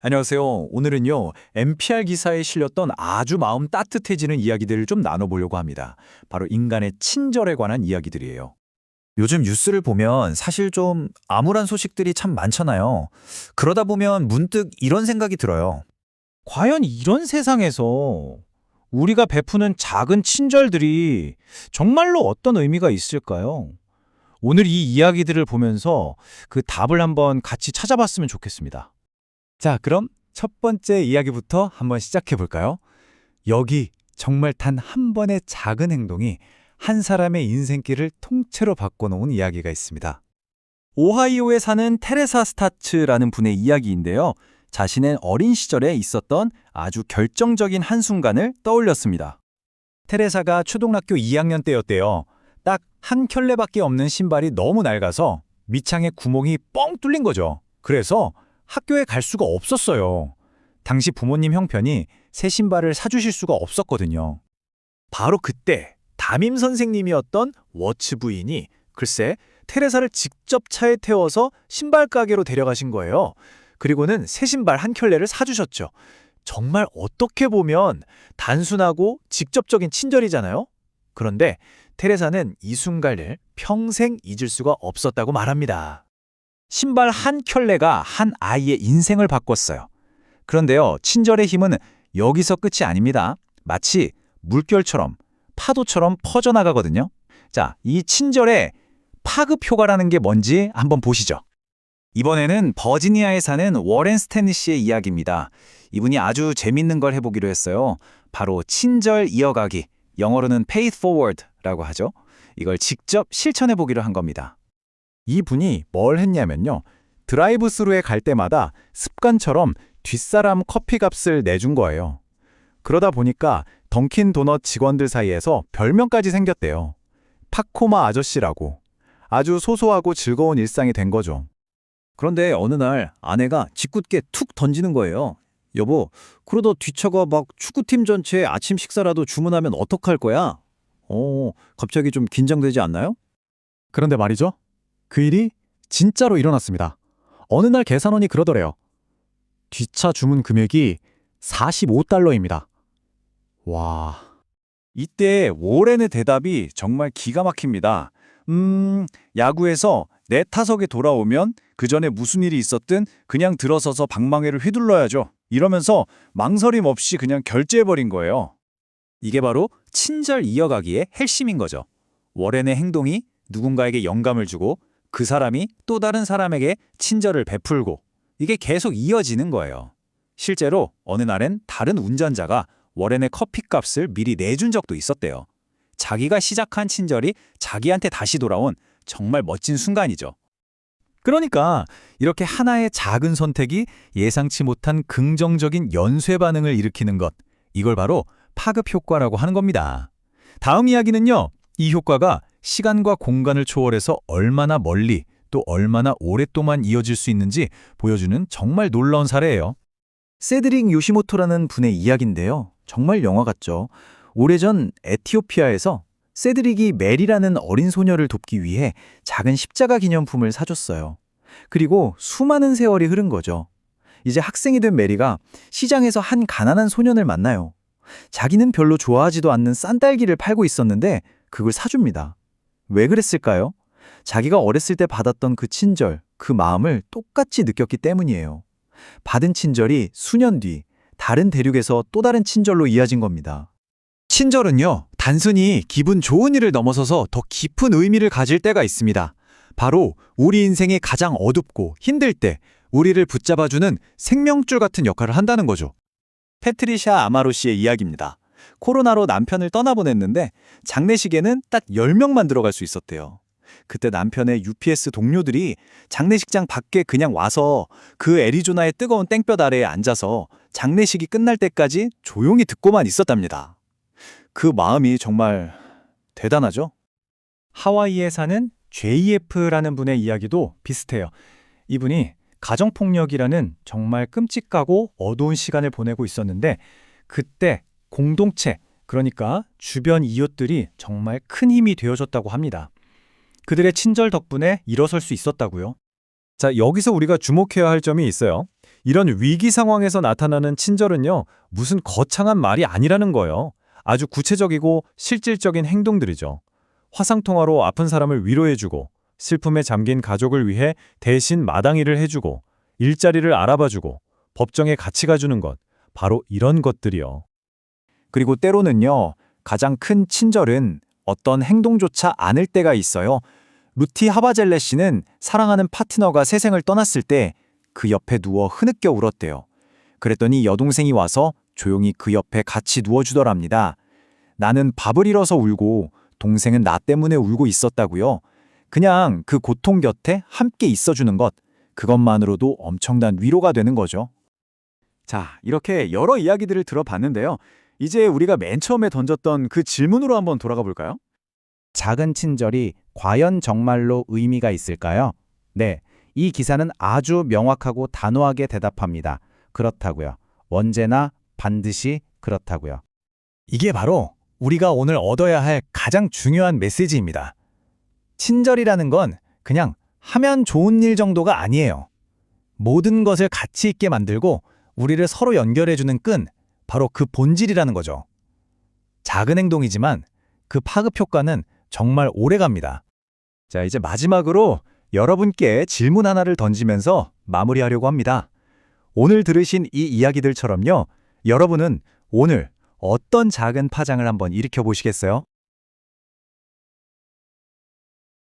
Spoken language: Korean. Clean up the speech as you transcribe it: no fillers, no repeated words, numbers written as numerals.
안녕하세요. 오늘은요, NPR 기사에 실렸던 아주 마음 따뜻해지는 이야기들을 좀 나눠보려고 합니다. 바로 인간의 친절에 관한 이야기들이에요. 요즘 뉴스를 보면 사실 좀 암울한 소식들이 참 많잖아요. 그러다 보면 문득 이런 생각이 들어요. 과연 이런 세상에서 우리가 베푸는 작은 친절들이 정말로 어떤 의미가 있을까요? 오늘 이 이야기들을 보면서 그 답을 한번 같이 찾아봤으면 좋겠습니다. 자, 그럼 첫 번째 이야기부터 한번 시작해 볼까요? 여기 정말 단 한 번의 작은 행동이 한 사람의 인생길을 통째로 바꿔놓은 이야기가 있습니다. 오하이오에 사는 테레사 스타츠라는 분의 이야기인데요. 자신의 어린 시절에 있었던 아주 결정적인 한순간을 떠올렸습니다. 테레사가 초등학교 2학년 때였대요. 딱 한 켤레밖에 없는 신발이 너무 낡아서 밑창에 구멍이 뻥 뚫린 거죠. 그래서 학교에 갈 수가 없었어요. 당시 부모님 형편이 새 신발을 사주실 수가 없었거든요. 바로 그때 담임 선생님이었던 워츠 부인이 글쎄 테레사를 직접 차에 태워서 신발 가게로 데려가신 거예요. 그리고는 새 신발 한 켤레를 사주셨죠. 정말 어떻게 보면 단순하고 직접적인 친절이잖아요. 그런데 테레사는 이 순간을 평생 잊을 수가 없었다고 말합니다. 신발 한 켤레가 한 아이의 인생을 바꿨어요. 그런데요, 친절의 힘은 여기서 끝이 아닙니다. 마치 물결처럼, 파도처럼 퍼져나가거든요. 자, 이 친절의 파급 효과라는 게 뭔지 한번 보시죠. 이번에는 버지니아에 사는 워렌 스탠리 씨의 이야기입니다. 이분이 아주 재밌는 걸 해보기로 했어요. 바로 친절 이어가기, 영어로는 pay it forward라고 하죠. 이걸 직접 실천해보기로 한 겁니다. 이분이 뭘 했냐면요. 드라이브 스루에 갈 때마다 습관처럼 뒷사람 커피값을 내준 거예요. 그러다 보니까 던킨 도넛 직원들 사이에서 별명까지 생겼대요. 팝코마 아저씨라고. 아주 소소하고 즐거운 일상이 된 거죠. 그런데 어느 날 아내가 짓궂게 툭 던지는 거예요. 여보, 그러다 뒤처가 막 축구팀 전체 아침 식사라도 주문하면 어떡할 거야? 갑자기 좀 긴장되지 않나요? 그런데 말이죠. 그 일이 진짜로 일어났습니다. 어느 날 계산원이 그러더래요. 뒷차 주문 금액이 $45입니다. 와, 이때 워렌의 대답이 정말 기가 막힙니다. 야구에서 내 타석에 돌아오면 그 전에 무슨 일이 있었든 그냥 들어서서 방망이를 휘둘러야죠. 이러면서 망설임 없이 그냥 결제해버린 거예요. 이게 바로 친절 이어가기의 핵심인 거죠. 워렌의 행동이 누군가에게 영감을 주고 그 사람이 또 다른 사람에게 친절을 베풀고 이게 계속 이어지는 거예요. 실제로 어느 날엔 다른 운전자가 워렌의 커피값을 미리 내준 적도 있었대요. 자기가 시작한 친절이 자기한테 다시 돌아온 정말 멋진 순간이죠. 그러니까 이렇게 하나의 작은 선택이 예상치 못한 긍정적인 연쇄 반응을 일으키는 것, 이걸 바로 파급 효과라고 하는 겁니다. 다음 이야기는요, 이 효과가 시간과 공간을 초월해서 얼마나 멀리 또 얼마나 오랫동안 이어질 수 있는지 보여주는 정말 놀라운 사례예요. 세드릭 요시모토라는 분의 이야기인데요. 정말 영화 같죠. 오래전 에티오피아에서 세드릭이 메리라는 어린 소녀를 돕기 위해 작은 십자가 기념품을 사줬어요. 그리고 수많은 세월이 흐른 거죠. 이제 학생이 된 메리가 시장에서 한 가난한 소년을 만나요. 자기는 별로 좋아하지도 않는 싼 딸기를 팔고 있었는데 그걸 사줍니다. 왜 그랬을까요? 자기가 어렸을 때 받았던 그 친절, 그 마음을 똑같이 느꼈기 때문이에요. 받은 친절이 수년 뒤 다른 대륙에서 또 다른 친절로 이어진 겁니다. 친절은요, 단순히 기분 좋은 일을 넘어서서 더 깊은 의미를 가질 때가 있습니다. 바로 우리 인생이 가장 어둡고 힘들 때 우리를 붙잡아주는 생명줄 같은 역할을 한다는 거죠. 패트리샤 아마로 씨의 이야기입니다. 코로나로 남편을 떠나보냈는데 장례식에는 딱 10명만 들어갈 수 있었대요. 그때 남편의 UPS 동료들이 장례식장 밖에 그냥 와서 그 애리조나의 뜨거운 땡볕 아래에 앉아서 장례식이 끝날 때까지 조용히 듣고만 있었답니다. 그 마음이 정말 대단하죠? 하와이에 사는 JF라는 분의 이야기도 비슷해요. 이분이 가정폭력이라는 정말 끔찍하고 어두운 시간을 보내고 있었는데 그때 공동체, 그러니까 주변 이웃들이 정말 큰 힘이 되어줬다고 합니다. 그들의 친절 덕분에 일어설 수 있었다고요. 자, 여기서 우리가 주목해야 할 점이 있어요. 이런 위기 상황에서 나타나는 친절은요, 무슨 거창한 말이 아니라는 거예요. 아주 구체적이고 실질적인 행동들이죠. 화상통화로 아픈 사람을 위로해주고, 슬픔에 잠긴 가족을 위해 대신 마당일을 해주고, 일자리를 알아봐주고, 법정에 같이 가주는 것, 바로 이런 것들이요. 그리고 때로는요, 가장 큰 친절은 어떤 행동조차 않을 때가 있어요. 루티 하바젤레 씨는 사랑하는 파트너가 세상을 떠났을 때 그 옆에 누워 흐느껴 울었대요. 그랬더니 여동생이 와서 조용히 그 옆에 같이 누워주더랍니다. 나는 밥을 잃어서 울고 동생은 나 때문에 울고 있었다고요. 그냥 그 고통 곁에 함께 있어주는 것, 그것만으로도 엄청난 위로가 되는 거죠. 자, 이렇게 여러 이야기들을 들어봤는데요. 이제 우리가 맨 처음에 던졌던 그 질문으로 한번 돌아가 볼까요? 작은 친절이 과연 정말로 의미가 있을까요? 네, 이 기사는 아주 명확하고 단호하게 대답합니다. 그렇다고요. 언제나 반드시 그렇다고요. 이게 바로 우리가 오늘 얻어야 할 가장 중요한 메시지입니다. 친절이라는 건 그냥 하면 좋은 일 정도가 아니에요. 모든 것을 가치 있게 만들고 우리를 서로 연결해주는 끈, 바로 그 본질이라는 거죠. 작은 행동이지만 그 파급 효과는 정말 오래 갑니다. 자, 이제 마지막으로 여러분께 질문 하나를 던지면서 마무리하려고 합니다. 오늘 들으신 이 이야기들처럼요, 여러분은 오늘 어떤 작은 파장을 한번 일으켜 보시겠어요?